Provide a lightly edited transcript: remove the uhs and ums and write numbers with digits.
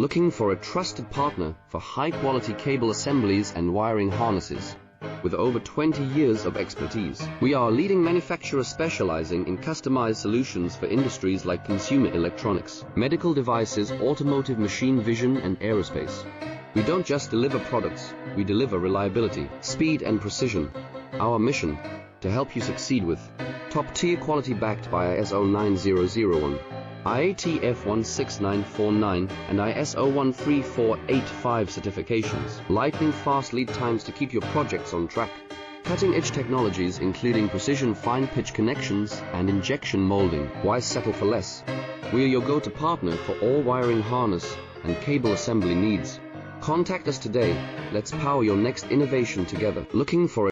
Looking for a trusted partner for high-quality cable assemblies and wiring harnesses. With over 20 years of expertise, we are a leading manufacturer specializing in customized solutions for industries like consumer electronics, medical devices, automotive, machine vision, and aerospace. We don't just deliver products, we deliver reliability, speed, and precision. Our mission, to help you succeed with top-tier quality backed by ISO 9001, IATF 16949, and ISO 13485 certifications. Lightning-fast lead times to keep your projects on track. Cutting-edge technologies including precision fine-pitch connections and injection molding. Why settle for less? We are your go-to partner for all wiring harness and cable assembly needs. Contact us today. Let's power your next innovation together. Looking for